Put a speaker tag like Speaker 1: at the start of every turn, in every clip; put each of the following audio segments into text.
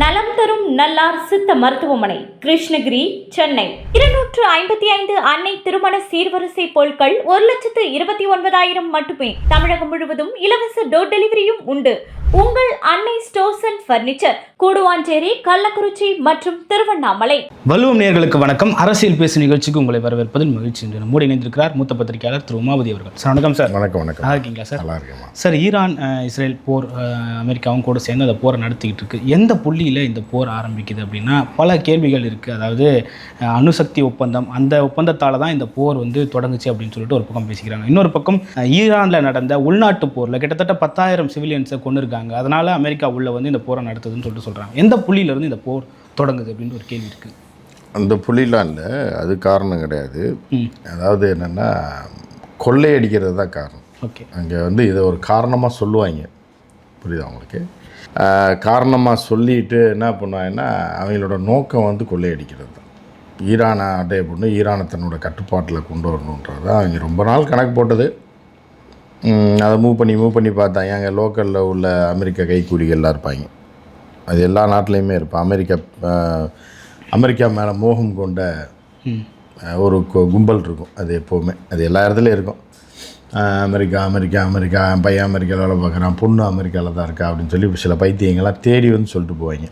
Speaker 1: நலம் தரும் நல்லார் சித்த மருத்துவமனை, கிருஷ்ணகிரி, சென்னை. 255 அன்னை திருமண சீர்வரிசை பொருட்கள் 1,29,000 மட்டுமே. தமிழகம் முழுவதும் இலவச டோர் டெலிவரியும் உண்டு. உங்கள் Annai stores and furniture, Guduvancheri, Kallakurichi மற்றும் திருவண்ணாமலை.
Speaker 2: வலுவம் நேயர்களுக்கு வணக்கம். அரசியல் பேசும் நிகழ்ச்சிக்கு உங்களை வரவேற்பதில் மகிழ்ச்சி. என்று நம்மோடு இணைந்திருக்கிறார் மூத்த பத்திரிகையாளர் திரு உமாபதி அவர்கள். சார் வணக்கம். சார்
Speaker 3: வணக்கம். வணக்கம்.
Speaker 2: நல்லா இருக்கீங்களா சார்?
Speaker 3: நல்லா இருக்கேன்
Speaker 2: சார். ஈரான் இஸ்ரேல் போர், அமெரிக்காவும் கூட சேர்ந்து அந்த போரை நடத்திக்கிட்டு இருக்கு. எந்த புள்ளியில் இந்த போர் ஆரம்பிக்குது அப்படின்னா பல கேள்விகள் இருக்குது. அதாவது அணுசக்தி ஒப்பந்தம், அந்த ஒப்பந்தத்தால் தான் இந்த போர் தொடங்குச்சு அப்படின்னு சொல்லிட்டு ஒரு பக்கம் பேசிக்கிறாங்க. இன்னொரு பக்கம் ஈரானில் நடந்த உள்நாட்டு போரில் கிட்டத்தட்ட 10,000 சிவிலியன்ஸை கொண்டிருக்காங்க. அதனால அமெரிக்கா உள்ள இந்த போரை நடத்துதுன்னு சொல்லிட்டு சொல்கிறாங்க. எந்த புள்ளியிலிருந்து இந்த போர் தொடங்குது அப்படின்னு ஒரு கேள்வி இருக்குது.
Speaker 3: அந்த புள்ளிலாம் இல்லை, அது காரணம் கிடையாது. அதாவது என்னென்னா கொள்ளையடிக்கிறது தான் காரணம்.
Speaker 2: ஓகே.
Speaker 3: அங்கே இதை ஒரு காரணமாக சொல்லுவாங்க. புரியுதா உங்களுக்கு? காரணமாக சொல்லிட்டு என்ன பண்ணுவாங்கன்னா அவங்களோட நோக்கம் கொள்ளையடிக்கிறது தான். ஈரானை அடைய பண்ணி ஈரானை தன்னோட கட்டுப்பாட்டில் கொண்டு வரணுன்றது தான் அவங்க ரொம்ப நாள் கணக்கு போட்டது. அதை மூவ் பண்ணி பார்த்தாங்க. அங்கே லோக்கலில் உள்ள அமெரிக்க கைக்கூலிகள்லாம் இருப்பாங்க. அது எல்லா நாட்டிலையுமே இருப்பான். அமெரிக்கா மேலே மோகம் கொண்ட ஒரு கும்பல் இருக்கும். அது எப்போவுமே, அது எல்லா இடத்துலையும் இருக்கும். அமெரிக்கா பையன் அமெரிக்காவில் வேலை பார்க்குறான், பொண்ணு அமெரிக்காவில் தான் இருக்கா அப்படின்னு சொல்லி சில பைத்தியங்கள்லாம் தேடி சொல்லிட்டு போவாங்க.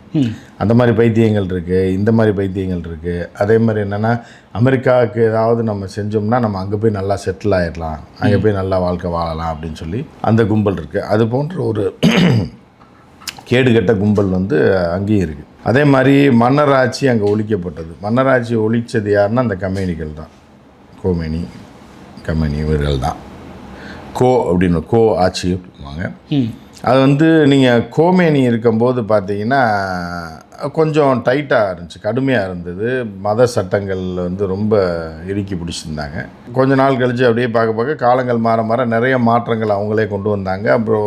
Speaker 3: அந்த மாதிரி பைத்தியங்கள் இருக்குது, இந்த மாதிரி பைத்தியங்கள் இருக்குது. அதே மாதிரி என்னென்னா அமெரிக்காவுக்கு ஏதாவது நம்ம செஞ்சோம்னா நம்ம அங்கே போய் நல்லா செட்டில் ஆகிடலாம், அங்கே போய் நல்லா வாழ்க்கை வாழலாம் அப்படின்னு சொல்லி அந்த கும்பல் இருக்குது. அது போன்ற ஒரு கேடுகட்ட கும்பல் அங்கேயும் இருக்குது. அதே மாதிரி மன்னராட்சி அங்கே ஒழிக்கப்பட்டது. மன்னராட்சி ஒழித்தது யாருன்னா அந்த கம்பெனிகள் தான். கம்பெனி இவர்கள் தான். அப்படின்னு ஆட்சி சொல்லுவாங்க. அது நீங்கள் கோமேனி இருக்கும்போது பார்த்தீங்கன்னா கொஞ்சம் டைட்டாக இருந்துச்சு, கடுமையாக இருந்தது. மத சட்டங்கள் ரொம்ப இறுக்கி பிடிச்சிருந்தாங்க. கொஞ்ச நாள் கழித்து அப்படியே பார்க்க காலங்கள் மாற நிறைய மாற்றங்கள் அவங்களே கொண்டு வந்தாங்க. அப்புறம்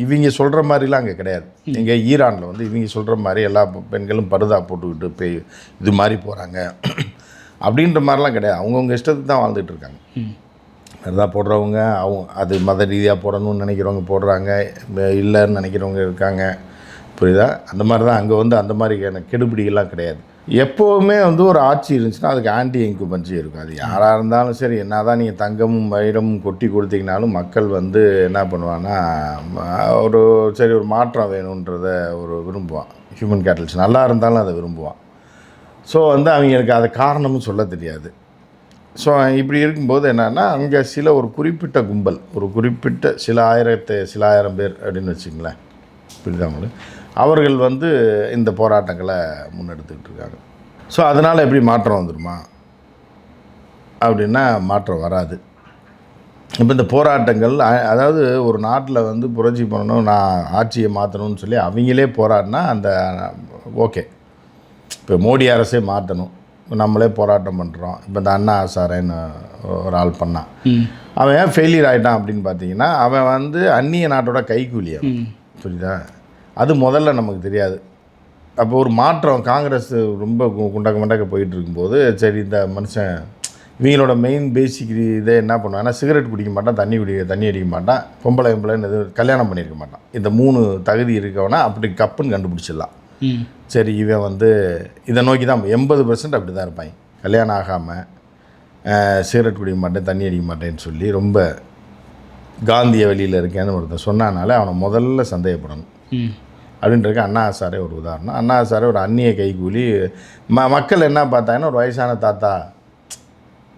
Speaker 3: இவங்க சொல்கிற மாதிரிலாம் அங்கே கிடையாது. இங்கே ஈரானில் இவங்க சொல்கிற மாதிரி எல்லா பெண்களும் பருதா போட்டுக்கிட்டு போய் இது மாதிரி போகிறாங்க அப்படின்ற மாதிரிலாம் கிடையாது. அவங்கவுங்க இஷ்டத்துக்கு தான் வாழ்ந்துட்டு இருக்காங்க. பருதா போடுறவங்க அது மத ரீதியாக போடணும்னு நினைக்கிறவங்க போடுறாங்க, இல்லைன்னு நினைக்கிறவங்க இருக்காங்க. புரியுதா? அந்த மாதிரி தான் அங்கே அந்த மாதிரியான கெடுபிடிகள்லாம் கிடையாது. எப்போவுமே ஒரு ஆட்சி இருந்துச்சுன்னா அதுக்கு ஆன்டி இன்குபன்சி இருக்கும். அது யாராக இருந்தாலும் சரி, என்ன தான் நீங்கள் தங்கமும் வைரமும் கொட்டி கொடுத்தீங்கனாலும் மக்கள் என்ன பண்ணுவான்னா ஒரு மாற்றம் வேணுன்றத விரும்புவான். ஹியூமன் கேட்டல்ஸ் நல்லா இருந்தாலும் அதை விரும்புவான். ஸோ அவங்களுக்கு அதை காரணமும் சொல்ல தெரியாது. ஸோ இப்படி இருக்கும்போது என்னென்னா அங்கே ஒரு குறிப்பிட்ட கும்பல், ஒரு குறிப்பிட்ட சில ஆயிரம் பேர் அப்படின்னு வச்சுங்களேன், புரியுதாங்களே, அவர்கள் இந்த போராட்டங்களை முன்னெடுத்துக்கிட்டு இருக்காங்க. ஸோ அதனால் எப்படி மாற்றம் வந்துடுமா அப்படின்னா மாற்றம் வராது. இப்போ இந்த போராட்டங்கள், அதாவது ஒரு நாட்டில் புரட்சி பண்ணணும், நான் ஆட்சியை மாற்றணும்னு சொல்லி அவங்களே போராடினா அந்த ஓகே. இப்போ மோடி அரசே மாற்றணும், நம்மளே போராட்டம் பண்ணுறோம். இப்போ இந்த அண்ணா ஹசாரேன்னு ஒரு ஆள் பண்ணான், அவன் ஏன் ஃபெயிலியர் ஆகிட்டான் அப்படின்னு பார்த்தீங்கன்னா அவன் அந்நிய நாட்டோட கைக்கூலியா. புரியுதா? அது முதல்ல நமக்கு தெரியாது. அப்போ ஒரு மாற்றம் காங்கிரஸ் ரொம்ப குண்டக்க போயிட்டு இருக்கும்போது சரி இந்த மனுஷன் இவங்களோட மெயின் பேசிக் இதை என்ன பண்ணுவாங்கன்னா சிகரெட் குடிக்க மாட்டான், தண்ணி அடிக்க மாட்டான், பொம்பளைன்னு எதுவும் கல்யாணம் பண்ணியிருக்க மாட்டான். இந்த 3 தகுதி இருக்கவனா அப்படி கப்புன்னு கண்டுபிடிச்சிடலாம். சரி இவன் இதை நோக்கி தான் 80% அப்படி தான் இருப்பாங்க. கல்யாணம் ஆகாமல் சிகரெட் குடிக்க மாட்டேன், தண்ணி அடிக்க மாட்டேன்னு சொல்லி ரொம்ப காந்திய வழியில் இருக்கேன்னு ஒருத்தர் சொன்னானால அவனை முதல்ல சந்தேகப்படணும் அப்படின்றதுக்கு அண்ணா ஹசாரே ஒரு உதாரணம். அண்ணா ஹசாரே ஒரு அந்நிய கைக்கூலி. மக்கள் என்ன பார்த்தாங்கன்னா ஒரு வயசான தாத்தா,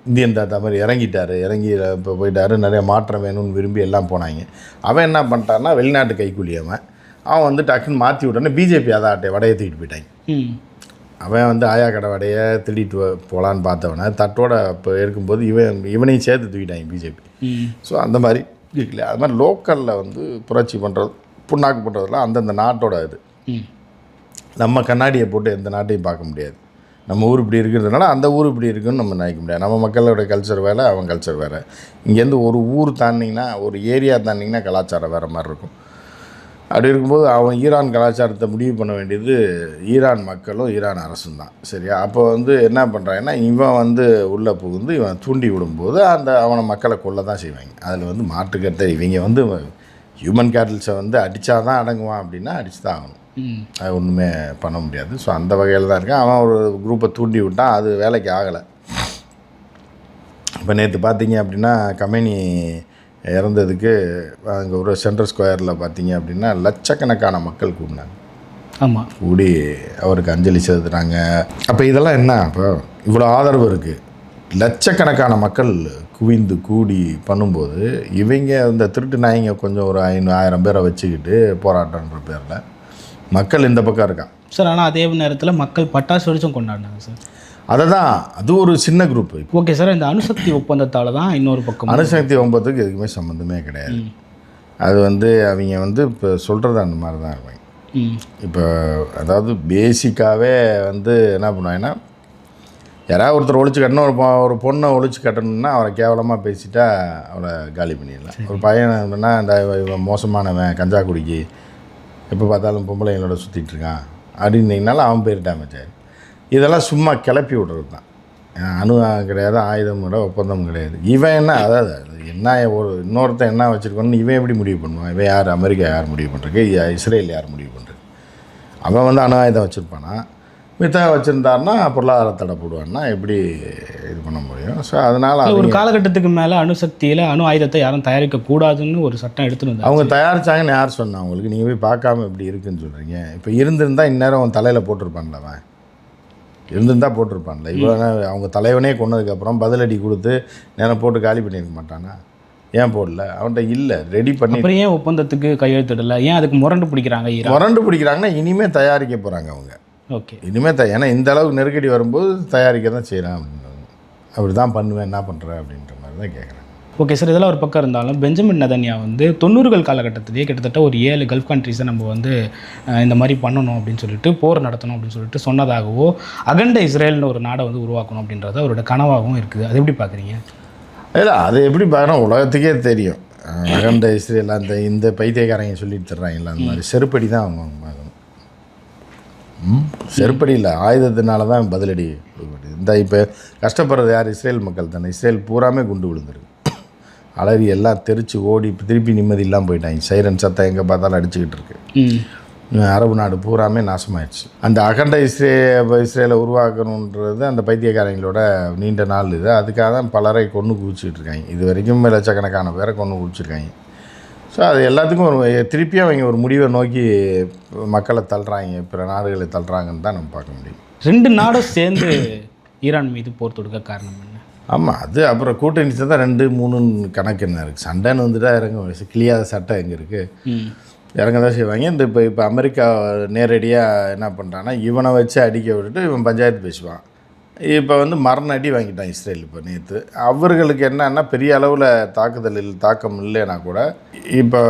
Speaker 3: இந்தியன் தாத்தா மாதிரி இறங்கி இப்போ போயிட்டார், நிறைய மாற்றம் வேணும்னு விரும்பி எல்லாம் போனாங்க. அவன் என்ன பண்ணிட்டான்னா வெளிநாட்டு கைக்கூலி. அவன் டக்குன்னு மாற்றி விட்டானே பிஜேபி அதாட்டை வடையை தூக்கிட்டு போயிட்டாங்க. அவன் ஆயா கடை வடையை திருடிட்டு போகலான்னு பார்த்தவனை தட்டோட இப்போ இருக்கும்போது இவனையும் சேர்த்து தூக்கிட்டாங்க பிஜேபி. ஸோ அந்த மாதிரி இருக்குல்ல, அது மாதிரி லோக்கலில் புரட்சி பண்ணுறது, புண்ணாக்கு பண்ணுறதுலாம் அந்தந்த நாட்டோட இது. நம்ம கண்ணாடியை போட்டு எந்த நாட்டையும் பார்க்க முடியாது. நம்ம ஊர் இப்படி இருக்கிறதுனால அந்த ஊர் இப்படி இருக்குன்னு நம்ம நினைக்க முடியாது. நம்ம மக்களோட கல்ச்சர் வேறு, அவன் கல்ச்சர் வேறு. இங்கேருந்து ஒரு ஊர் தாண்டிங்கன்னா, ஒரு ஏரியா தாண்டிங்கன்னா கலாச்சாரம் வேறு மாதிரி இருக்கும். அப்படி இருக்கும்போது அவன் ஈரான் கலாச்சாரத்தை முடிவு பண்ண வேண்டியது ஈரான் மக்களும் ஈரான் அரசும் தான். சரியா? அப்போ என்ன பண்ணுறாங்கன்னா இவன் உள்ளே புகுந்து இவன் தூண்டி விடும்போது அவனை மக்களை கொல்ல தான் செய்வாங்க. அதில் மாற்றுக்கருத்தை இவங்க ஹியூமன் கேட்டல்ஸை அடித்தா தான் அடங்குவான் அப்படின்னா அடித்து தான் ஆகணும். அது ஒன்றுமே பண்ண முடியாது. ஸோ அந்த வகையில் தான் இருக்கேன். அவன் ஒரு குரூப்பை தூண்டி விட்டான், அது வேலைக்கு ஆகலை. இப்போ நேற்று பார்த்தீங்க அப்படின்னா கமேனி இறந்ததுக்கு அங்கே ஒரு சென்ட்ரல் ஸ்கொயரில் பார்த்தீங்க அப்படின்னா லட்சக்கணக்கான மக்கள் கூடினாங்க.
Speaker 2: ஆமாம்,
Speaker 3: கூடி அவருக்கு அஞ்சலி செலுத்துகிறாங்க. அப்போ இதெல்லாம் என்ன, அப்போ இவ்வளோ ஆதரவு இருக்குது, லட்சக்கணக்கான மக்கள் குவிந்து கூடி பண்ணும்போது இவங்க இந்த திருட்டு நாய்ங்க கொஞ்சம் ஒரு 500,000 பேரை வச்சுக்கிட்டு போராட்டன்ற பேரில் மக்கள் இந்த பக்கம் இருக்கான்
Speaker 2: சார். ஆனால் அதே நேரத்தில் மக்கள் பட்டாசு வெடிச்சும் கொண்டாடினாங்க சார்.
Speaker 3: அதை தான், அது ஒரு சின்ன குரூப்பு.
Speaker 2: ஓகே சார், இந்த அணுசக்தி ஒப்பந்தத்தால் தான் இன்னொரு பக்கம்
Speaker 3: அணுசக்தி ஒப்பந்தத்துக்கு எதுக்குமே சம்மந்தமே கிடையாது. அது அவங்க இப்போ சொல்கிறது அந்த மாதிரி தான் இருப்பாங்க. இப்போ அதாவது பேசிக்காகவே என்ன பண்ணுவாங்கன்னா, யாராவது ஒருத்தர் ஒழிச்சு கட்டணும், ஒரு பொண்ணை ஒழிச்சு கட்டணும்னா அவரை கேவலமாக பேசிட்டா அவரை காலி பண்ணிடலாம். ஒரு பையன் என்னன்னா, இவன் மோசமானவன், கஞ்சா குடிக்கி, எப்போ பார்த்தாலும் பொம்பளைங்களோட சுற்றிட்டு இருக்கான் அப்படின்னீங்கனால அவன் பேர் டேமேஜ் ஆகிடும். இதெல்லாம் சும்மா கிளப்பி விடுறது தான். அணு கிடையாது, ஆயுதம் கிடையாது, ஒப்பந்தம் கிடையாது. இவன் என்ன, அதாவது என்ன ஒரு இன்னொருத்தன் என்ன வச்சுருக்கோன்னு இவன் எப்படி முடிவு பண்ணுவான்? இவன் யார்? அமெரிக்கா யார் முடிவு பண்ணுறது? இஸ்ரேல் யார் முடிவு பண்ணுறது? அவன் அணு ஆயுதம் வச்சுருப்பானா? மித்த வச்சுருந்தாருன்னா பொருளாதார தடை போடுவான்னா எப்படி இது பண்ண முடியும்? ஸோ அதனால்
Speaker 2: ஒரு காலகட்டத்துக்கு மேலே அணுசக்தியில் அணு ஆயுதத்தை யாரும் தயாரிக்கக்கூடாதுன்னு ஒரு சட்டம் எடுத்துன்னு
Speaker 3: அவங்க தயாரித்தாங்கன்னு யார் சொன்னா அவங்களுக்கு? நீங்கள் போய் பார்க்காம இப்படி இருக்குன்னு சொல்கிறீங்க. இப்போ இருந்திருந்தால் இந்நேரம் அவன் தலையில் போட்டிருப்பான்ல, அவன் இருந்திருந்தால் போட்டிருப்பான்ல. இவ்வளோ அவங்க தலைவனே கொண்டதுக்கப்புறம் பதிலடி கொடுத்து நேரம் போட்டு காலி பண்ணியிருக்க மாட்டானா? ஏன் போடல? அவன்கிட்ட இல்லை, ரெடி பண்ணி.
Speaker 2: அப்புறம் ஏன் ஒப்பந்தத்துக்கு கையெழுத்திடல? ஏன் அதுக்கு முரண்டு பிடிக்கிறாங்க?
Speaker 3: முரண்டு பிடிக்கிறாங்கன்னா இனிமேல் தயாரிக்க போகிறாங்க அவங்க.
Speaker 2: ஓகே,
Speaker 3: இனிமேல் ஏன்னா இந்த அளவுக்கு நெருக்கடி வரும்போது தயாரிக்க தான் செய்கிறான் அப்படின்னு. அப்படி தான் பண்ணுவேன், என்ன பண்ணுறேன் அப்படின்ற மாதிரி தான் கேட்குறேன்.
Speaker 2: ஓகே சார், இதெல்லாம் ஒரு பக்கம் இருந்தாலும் பெஞ்சமின் நெதன்யா 90கள் காலகட்டத்திலேயே கிட்டத்தட்ட ஒரு 7 கல்ஃப் கண்ட்ரிஸை நம்ம இந்த மாதிரி பண்ணணும் அப்படின்னு சொல்லிட்டு, போர் நடத்தணும் அப்படின்னு சொல்லிட்டு சொன்னதாகவோ, அகண்ட இஸ்ரேல்னு ஒரு நாடை உருவாக்கணும் அப்படின்றது அவரோட கனவாகவும் இருக்குது. அது எப்படி பார்க்குறீங்க?
Speaker 3: இல்லை, அது எப்படி பார்க்குறோம், உலகத்துக்கே தெரியும். அகண்ட இஸ்ரேல் இந்த பைத்தியக்காரங்க சொல்லிட்டு தர்றாங்களா, அந்த மாதிரி செருப்படி தான் அவங்க செருப்படி இல்லை, ஆயுதத்தினால தான் பதிலடி கொடுக்கப்படுது. இந்த இப்போ கஷ்டப்படுறது யார்? இஸ்ரேல் மக்கள் தானே. இஸ்ரேல் பூராமே குண்டு விழுந்துருக்கு, அலறி எல்லாம் தெரிச்சு ஓடி திருப்பி நிம்மதி இல்லாமல் போயிட்டாங்க. சைரன் சத்தம் எங்கே பார்த்தாலும் அடிச்சுக்கிட்டு இருக்கு. அரபு நாடு பூராமே நாசமாயிடுச்சு. அந்த அகண்ட இஸ்ரேலை உருவாக்கணுன்றது அந்த பைத்தியக்காரங்களோட நீண்ட நாள் இது. அதுக்காக தான் பலரை கொன்று குவிச்சிக்கிட்டு இருக்காங்க. இது வரைக்கும் லட்சக்கணக்கான பேரை கொன்று குவிச்சிருக்காங்க. ஸோ அது எல்லாத்துக்கும் திருப்பியும் அவங்க ஒரு முடிவை நோக்கி மக்களை தள்ளுறாங்க, பிற நாடுகளை தள்ளுறாங்கன்னு தான் நம்ம பார்க்க முடியும்.
Speaker 2: 2 நாடும் சேர்ந்து ஈரான் மீது போர் தொடுக்க காரணம் என்ன?
Speaker 3: ஆமாம், அது அப்புறம் கூட்டணி தான் 2, 3 கணக்கு என்ன இருக்குது. சண்டைன்னு வந்துட்டால் இறங்க கிளியாத சட்டை எங்கே இருக்குது? இறங்க தான் செய்வாங்க. இப்போ அமெரிக்கா நேரடியாக என்ன பண்ணுறான்னா, இவனை வச்சு அடிக்க விட்டுட்டு இவன் பஞ்சாயத்து பேசுவான். இப்போ மரண அடி வாங்கிட்டான் இஸ்ரேல். இப்போ நேற்று அவர்களுக்கு என்னன்னா, பெரிய அளவில் தாக்கம் இல்லைன்னா கூட இப்போ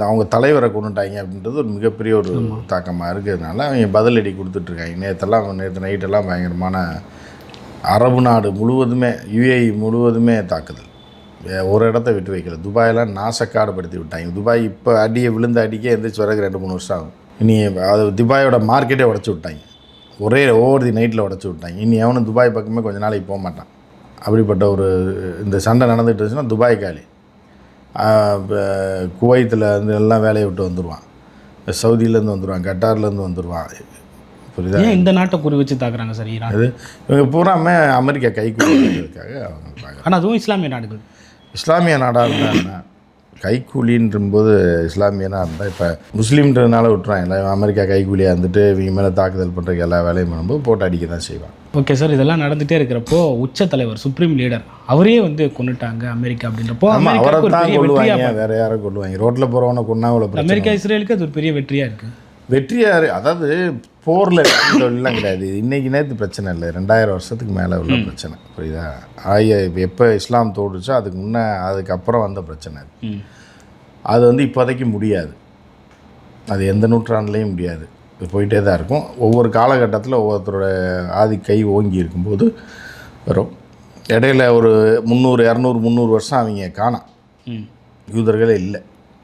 Speaker 3: அவங்க தலைவரை கொண்டுட்டாங்க அப்படின்றது ஒரு மிகப்பெரிய ஒரு தாக்கமாக இருக்கிறதுனால அவங்க பதிலடி கொடுத்துட்ருக்காங்க. நேற்று நைட்டெல்லாம் பயங்கரமான அரபு நாடு முழுவதுமே, UAE முழுவதுமே தாக்குதல். ஒரு இடத்த விட்டு வைக்கல. துபாயெல்லாம் நாசக்காடுபடுத்தி விட்டாங்க. துபாய் இப்போ விழுந்த அடிக்கே எந்திரிச்சு வரக்கு 2-3 வருஷம் ஆகும். இனி அது துபாயோட மார்க்கெட்டே உடச்சி விட்டாங்க. ஓவர் தி நைட்டில் உடச்சி விட்டாங்க. இனி எவனும் துபாய் பக்கமே கொஞ்ச நாளைக்கு போக மாட்டான். அப்படிப்பட்ட ஒரு இந்த சண்டை நடந்துகிட்டு இருந்துச்சுன்னா துபாய் காலி. குவைத்தில் எல்லாம் வேலையை விட்டு வந்துடுவான், சவுதியிலேருந்து வந்துடுவான், கட்டார்லேருந்து வந்துடுவான். புரியுதா?
Speaker 2: இந்த நாட்டை குறி வச்சு தாக்குறாங்க சார் ஈரான்.
Speaker 3: அது இவங்க பூராமே அமெரிக்கா கைக்கூலிக்காக அவங்க பார்க்குறாங்க.
Speaker 2: ஆனால் அதுவும் இஸ்லாமிய நாடுகள்.
Speaker 3: இஸ்லாமிய நாடாக இருந்தால் என்ன, கைக்கூலின்றபோது இஸ்லாமியனாக இருந்தால் இப்போ முஸ்லீம்ன்றதுனால விட்டுறாங்க. அமெரிக்கா கைக்கூலியாக இருந்துட்டு இவங்க மேலே தாக்குதல் பண்ணுறதுக்கு எல்லா வேலையும் பண்ணும்போது போட்டு அடிக்க தான் செய்வான்.
Speaker 2: ஓகே சார், இதெல்லாம் நடந்துகிட்டே இருக்கிறப்போ உச்ச தலைவர், சுப்ரீம் லீடர், அவரே கொண்டுட்டாங்க அமெரிக்கா அப்படின்றப்போ
Speaker 3: அவரை தான் கொள்ளுவாங்க, வேற யாரை கொள்ளுவாங்க? ரோட்டில் போகிறவனை கொண்டா
Speaker 2: அமெரிக்கா இஸ்ரேலுக்கு அது ஒரு பெரிய வெற்றியாக இருக்குது.
Speaker 3: வெற்றியார், அதாவது போரில் எல்லாம் கிடையாது. இன்றைக்கி நேற்று பிரச்சனை இல்லை, 2000 வருஷத்துக்கு மேலே உள்ள பிரச்சனை. புரியுதா? எப்போ இஸ்லாம் தோடுச்சோ அதுக்கப்புறம் வந்த பிரச்சனை. அது இப்போதைக்கு முடியாது, அது எந்த நூற்றாண்டுலேயும் முடியாது. இது போயிட்டே தான் இருக்கும். ஒவ்வொரு காலகட்டத்தில் ஒவ்வொருத்தரோட கை ஓங்கி இருக்கும்போது வரும். இடையில ஒரு 300 வருஷம் அவங்க காணாம், யூதர்களே இல்லை.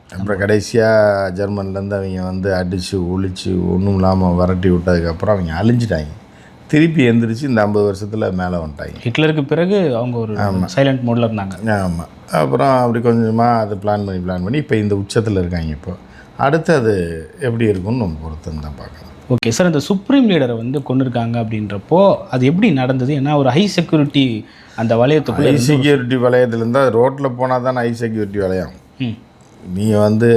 Speaker 3: அப்புறம் கடைசியாக ஜெர்மன்லேருந்து அவங்க அடித்து ஒழித்து ஒன்றும் இல்லாமல் விரட்டி விட்டதுக்கப்புறம் அவங்க அழிஞ்சிட்டாங்க. திருப்பி எந்திரிச்சு இந்த 50 வருஷத்தில் மேலே வந்துட்டாங்க.
Speaker 2: ஹிட்லருக்கு பிறகு அவங்க ஒரு சைலண்ட் மோடில் இருந்தாங்க.
Speaker 3: ஆமாம். அப்புறம் அப்படி கொஞ்சமாக அதை பிளான் பண்ணி இப்போ இந்த உச்சத்தில் இருக்காங்க. இப்போ அடுத்து அது எப்படி இருக்கும்னு நம்ம பொறுத்து தான் பார்க்கணும்.
Speaker 2: ஓகே சார், இந்த சுப்ரீம் லீடரை வந்து கொண்டிருக்காங்க அப்படின்றப்போ அது எப்படி நடந்தது? ஏன்னா ஒரு ஹை செக்யூரிட்டி அந்த வளையத்துக்குள்ள
Speaker 3: ஹை செக்யூரிட்டி வளையத்துலேருந்து அது ரோட்டில் போனால் தானே ஹை செக்யூரிட்டி வளையம். நீங்கள் வந்து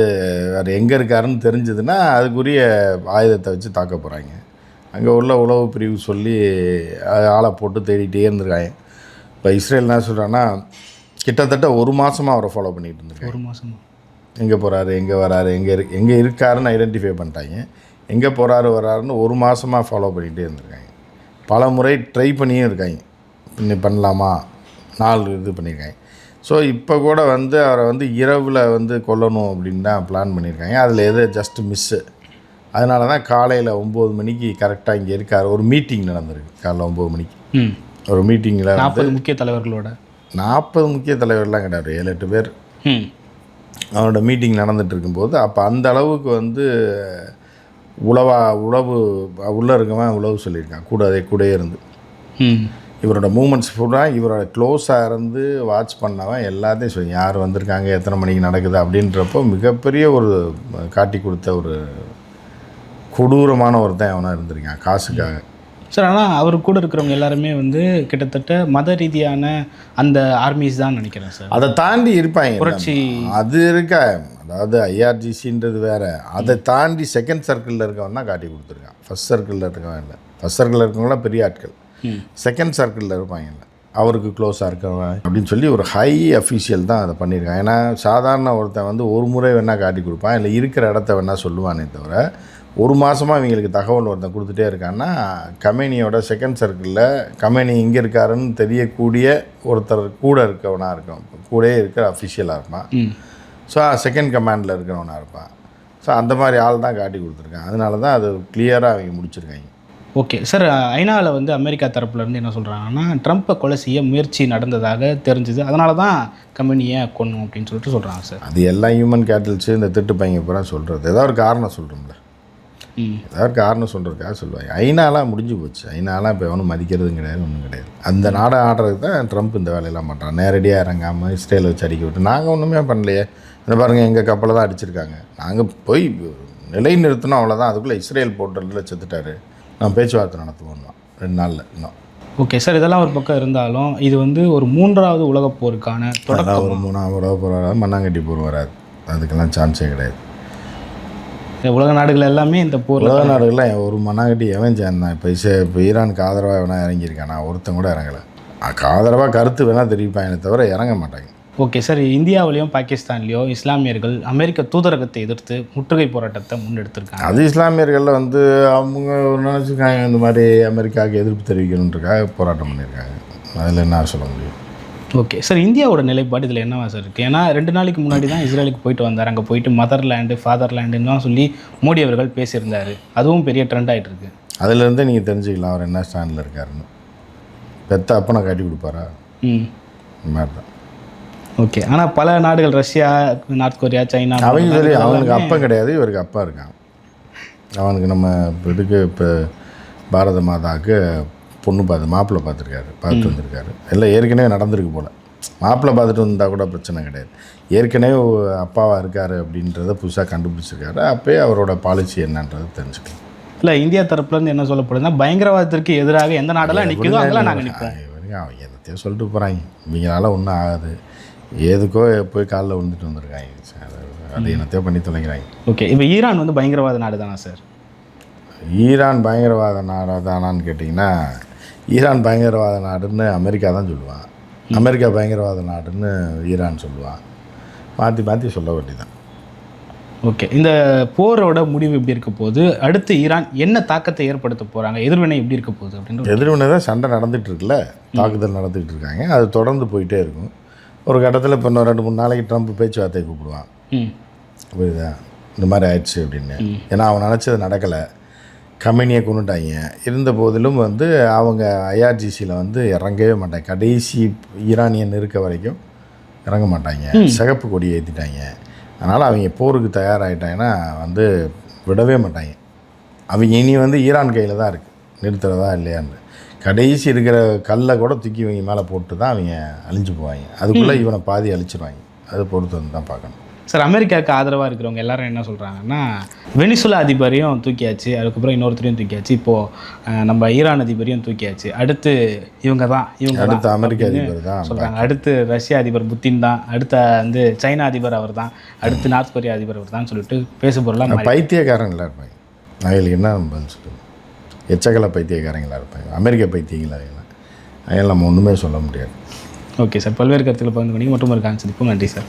Speaker 3: வேறு எங்கே இருக்காருன்னு தெரிஞ்சதுன்னா அதுக்குரிய ஆயுதத்தை வச்சு தாக்க போகிறாங்க. அங்கே உள்ள உளவு பிரிவு சொல்லி ஆளை போட்டு தேடிகிட்டே இருந்திருக்காங்க. இப்போ இஸ்ரேல் என்ன சொல்கிறாங்கன்னா கிட்டத்தட்ட 1 மாதமாக அவரை ஃபாலோ பண்ணிகிட்டு இருந்திருக்காங்க.
Speaker 2: 1 மாதமாக
Speaker 3: எங்கே போகிறாரு, எங்கே வராரு, எங்கே இருக்காருன்னு ஐடென்டிஃபை பண்ணிட்டாங்க. எங்கே போகிறாரு வராருன்னு 1 மாதமாக ஃபாலோ பண்ணிகிட்டே இருந்திருக்காங்க. பல முறை ட்ரை பண்ணியும் இருக்காங்க, இன்னும் பண்ணலாமா, இது பண்ணியிருக்காங்க. ஸோ இப்போ கூட வந்து அவரை வந்து இரவில் வந்து கொல்லணும் அப்படின்னு தான் பிளான் பண்ணியிருக்காங்க. அதில் எது ஜஸ்ட் மிஸ்ஸு. அதனால தான் காலையில் 9 மணிக்கு கரெக்டாக இங்கே இருக்கார். ஒரு மீட்டிங் நடந்திருக்கு காலைல 9 மணிக்கு. ஒரு மீட்டிங்கில்
Speaker 2: 40 முக்கிய தலைவர்களோட
Speaker 3: 40 முக்கிய தலைவர்லாம் கிடையாது, 7-8 பேர் அவனோட மீட்டிங் நடந்துகிட்டு இருக்கும்போது அப்போ அந்த அளவுக்கு வந்து உளவு உள்ளே இருக்கவன் உளவு சொல்லியிருக்கான், கூடயே இருந்து இவரோட மூமெண்ட்ஸ் ஃபுல்லாக இவரோட க்ளோஸாக இருந்து வாட்ச் பண்ணவன் எல்லாத்தையும் சொல்லி யார் வந்திருக்காங்க, எத்தனை மணிக்கு நடக்குது அப்படின்றப்போ மிகப்பெரிய ஒரு காட்டி கொடுத்த ஒரு கொடூரமான ஒருத்தன் அவனாக இருந்திருக்கான் காசுக்காக.
Speaker 2: சார், ஆனால் அவர் கூட இருக்கிறவங்க எல்லாருமே வந்து கிட்டத்தட்ட மத ரீதியான அந்த ஆர்மிஸ் தான் நினைக்கிறேன் சார்.
Speaker 3: அதை தாண்டி இருப்பாங்க
Speaker 2: புரட்சி
Speaker 3: அது இருக்கா, அதாவது ஐஆர்ஜிசின்றது வேறு. அதை தாண்டி செகண்ட் சர்க்கிளில் இருக்கவன் தான் காட்டி கொடுத்துருக்கான். ஃபஸ்ட் சர்க்கிளில் இருக்கவன் இல்லை. ஃபஸ்ட் சர்க்கிளில் இருக்கவங்களாம் பெரிய ஆட்கள், செகண்ட் சர்க்கிளில் இருப்பாங்கல்ல அவருக்கு க்ளோஸாக இருக்கவன் அப்படின்னு சொல்லி ஒரு ஹை அஃபீஷியல் தான் அதை பண்ணியிருக்கான். ஏன்னா சாதாரண ஒருத்தன் வந்து ஒரு முறை வேணால் காட்டி கொடுப்பான், இல்லை இருக்கிற இடத்த வேணால் சொல்லுவானே தவிர 1 மாதமாக இவங்களுக்கு தகவல் ஒருத்தன் கொடுத்துட்டே இருக்கான்னா கமேனியோட செகண்ட் சர்க்கிளில் கமேனி இங்கே இருக்காருன்னு தெரியக்கூடிய ஒருத்தர் கூட இருக்கவனாக இருக்கான், கூடயே இருக்கிற அஃபிஷியலாக இருப்பான். ஸோ செகண்ட் கமாண்டில் இருக்கிறவனாக இருப்பான். ஸோ அந்த மாதிரி ஆள் தான் காட்டி கொடுத்துருக்கான். அதனால தான் அது கிளியராக அவங்க முடிச்சிருக்காங்க.
Speaker 2: ஓகே சார், ஐநாவில் வந்து அமெரிக்கா தரப்புலேருந்து என்ன சொல்கிறாங்கன்னா ட்ரம்ப்பை கொலை செய்ய முயற்சி நடந்ததாக தெரிஞ்சுது, அதனால தான் கம்பெனியை கொன்னும் அப்படின்னு சொல்லிட்டு சொல்கிறாங்க சார்.
Speaker 3: அது எல்லாம் ஹியூமன் கேட்டல்ஸு இந்த திட்டு பையங்க பூரா சொல்கிறது. ஏதாவது ஒரு காரணம் சொல்கிறோம்ல, ஏதாவது ஒரு காரணம் சொல்கிறதுக்காக சொல்லுவாங்க. ஐநாலாம் முடிஞ்சு போச்சு. ஐநாலாம் இப்போ எவனும் மதிக்கிறதும் கிடையாது, ஒன்றும் கிடையாது. அந்த நாடை ஆடுறதுக்கு தான் ட்ரம்ப் இந்த வேலையெல்லாம் பண்ணுறான். நேரடியாக இறங்காமல் இஸ்ரேலை வச்சு அடிக்க விட்டு நாங்கள் ஒன்றுமே பண்ணலையே, இந்த பாருங்கள் எங்கள் கப்பலை தான் அடிச்சிருக்காங்க, நாங்கள் போய் நிலை நிறுத்தணும் அவ்வளோதான். அதுக்குள்ளே இஸ்ரேல் போர்ட்டலில் செத்துட்டாரு, நான் பேச்சுவார்த்தை நடத்துவோம் 2 நாளில் இன்னும்.
Speaker 2: ஓகே சார், இதெல்லாம் ஒரு பக்கம் இருந்தாலும் இது வந்து ஒரு 3வது உலகப் போருக்கான தொடக்கம்.
Speaker 3: ஒரு 3வது உலகப் போர் வராது, மண்ணாங்கட்டி போர் வராது, அதுக்கெல்லாம் சான்ஸே கிடையாது.
Speaker 2: உலக நாடுகள் எல்லாமே இந்த போர்,
Speaker 3: உலக நாடுகள்லாம் ஒரு மண்ணாங்கட்டி எவன் சேர்ந்தான்? இப்போ ஈரானுக்கு ஆதரவாக எவனா இறங்கியிருக்கானா? ஒருத்தன் கூட இறங்கலை. ஆதரவாக கருத்து வேணால் தெரிவிப்பாங்க தவிர இறங்க மாட்டாங்க.
Speaker 2: ஓகே சார், இந்தியாவிலையும் பாகிஸ்தான்லேயும் இஸ்லாமியர்கள் அமெரிக்க தூதரகத்தை எதிர்த்து முற்றுகை போராட்டத்தை முன்னெடுத்திருக்காங்க.
Speaker 3: அது இஸ்லாமியர்களில் வந்து அவங்க நினச்சிருக்காங்க இந்த மாதிரி அமெரிக்காவுக்கு எதிர்ப்பு தெரிவிக்கணுன்றக்காக போராட்டம் பண்ணியிருக்காங்க. அதில் என்ன சொல்ல முடியும்?
Speaker 2: ஓகே சார், இந்தியாவோட நிலைப்பாடு இதில் என்னவா சார் இருக்குது? ஏன்னா 2 நாளைக்கு முன்னாடி தான் இஸ்ரேலுக்கு போயிட்டு வந்தார். அங்கே போயிட்டு மதர்லேண்டு ஃபாதர்லேண்டுன்னு சொல்லி மோடி அவர்கள் பேசியிருந்தார். அதுவும் பெரிய ட்ரெண்ட் ஆகிட்டு இருக்கு.
Speaker 3: அதிலேருந்து நீங்கள் தெரிஞ்சுக்கலாம் அவர் என்ன ஸ்டாண்டில் இருக்காருன்னு. பெத்த அப்பனை காட்டி கொடுப்பாரா? இந்த மாதிரி தான்.
Speaker 2: ஓகே, ஆனால் பல நாடுகள் ரஷ்யா, நார்த் கொரியா, சைனா
Speaker 3: அவங்க சரி, அவனுக்கு அப்பா கிடையாது, இவருக்கு அப்பா இருக்கான். அவனுக்கு நம்ம இதுக்கு இப்போ பாரத மாதாவுக்கு பொண்ணு மாப்பிள்ளை பார்த்துட்டு வந்திருக்காரு. எல்லாம் ஏற்கனவே நடந்திருக்கு போல். மாப்பிள்ளை பார்த்துட்டு வந்தால் கூட பிரச்சனை கிடையாது. ஏற்கனவே அப்பாவாக இருக்கார் அப்படின்றத புதுசாக கண்டுபிடிச்சிருக்காரு. அப்போயே அவரோட பாலிசி என்னன்றது தெரிஞ்சுக்கலாம்.
Speaker 2: இல்லை, இந்தியா தரப்புலேருந்து என்ன சொல்லப்படுதுன்னா பயங்கரவாதத்திற்கு எதிராக எந்த நாடெல்லாம் நிற்குதோ அங்கெல்லாம் நாங்கள் நிற்போம்.
Speaker 3: அவங்க என்னத்தையும் சொல்லிட்டு போகிறாங்க, இவங்களால ஒன்றும் ஆகாது, ஏதுக்கோ போய் காலில் விழுந்துட்டு வந்திருக்காங்க. அது என்னத்தையோ பண்ணி தொலைக்கிறாங்க.
Speaker 2: ஓகே, இப்போ ஈரான் வந்து பயங்கரவாத நாடு தானா சார்?
Speaker 3: ஈரான் பயங்கரவாத நாடு தானான்னு கேட்டிங்கன்னா, ஈரான் பயங்கரவாத நாடுன்னு அமெரிக்கா தான் சொல்லுவான், அமெரிக்கா பயங்கரவாத நாடுன்னு ஈரான் சொல்லுவான். மாற்றி சொல்ல வேண்டியதான்.
Speaker 2: ஓகே, இந்த போரோட முடிவு எப்படி இருக்க போகுது, அடுத்து ஈரான் என்ன தாக்கத்தை ஏற்படுத்த போகிறாங்க, எதிர்வினை எப்படி இருக்க போகுது அப்படின்ற
Speaker 3: எதிர்வினை தான் சண்டை நடந்துகிட்டு இருக்குல்ல, தாக்குதல் நடந்துகிட்டு இருக்காங்க. அது தொடர்ந்து போயிட்டே இருக்கும். ஒரு கட்டத்தில் இப்போ இன்னும் 2-3 நாளைக்கு ட்ரம்ப் பேச்சுவார்த்தையை கூப்பிடுவான். புரியுதா? இந்த மாதிரி ஆயிடுச்சு அப்படின்னு. ஏன்னா அவன் நினச்சது நடக்கலை, கம்பெனியை கொண்டுட்டாங்க. இருந்த போதிலும் வந்து அவங்க ஐஆர்ஜிசியில் வந்து இறங்கவே மாட்டாங்க. கடைசி ஈரானியன் இருக்க வரைக்கும் இறங்க மாட்டாங்க. சிகப்பு கொடி ஏற்றிட்டாங்க. அதனால் அவங்க போருக்கு தயாராகிட்டாங்கன்னா வந்து விடவே மாட்டாங்க. அவங்க இனி வந்து ஈரான் கையில் தான் இருக்குது, நிறுத்துறதா இல்லையான்னு. கடைசி இருக்கிற கல்லை கூட தூக்கி இவங்க மேலே போட்டு தான் அவங்க அழிஞ்சு போவாங்க. அதுக்குள்ளே இவனை பாதி அழிச்சிடுவாங்க. அது பொறுத்து வந்து தான் பார்க்கணும்.
Speaker 2: சார், அமெரிக்காவுக்கு ஆதரவாக இருக்கிறவங்க எல்லாரும் என்ன சொல்கிறாங்கன்னா, வெனிசுலா அதிபரையும் தூக்கியாச்சு, அதுக்கப்புறம் இன்னொருத்தரையும் தூக்கியாச்சு, இப்போது நம்ம ஈரான் அதிபரையும் தூக்கியாச்சு, அடுத்து இவங்க தான்
Speaker 3: அடுத்த அமெரிக்க அதிபர் தான்
Speaker 2: சொல்கிறாங்க, அடுத்து ரஷ்யா அதிபர் புத்தின் தான், அடுத்த வந்து சைனா அதிபர் அவர் தான், அடுத்து நார்த் கொரியா அதிபர் அவர் தான் சொல்லிட்டு பேசுபொருளாக
Speaker 3: பைத்தியக்காரங்களா இருப்பாங்க. அவங்களுக்கு என்ன சொல்லுங்கள், எச்சக்கலை பைத்தியக்காரங்களாக இருப்பாங்க, அமெரிக்க பைத்தியங்களா அதில் நம்ம ஒன்றுமே சொல்ல முடியாது.
Speaker 2: ஓகே சார், பல்வேறு கருத்துக்களை பகிர்ந்து பண்ணி மற்றும் ஒரு கான்செப்ட். நன்றி சார்.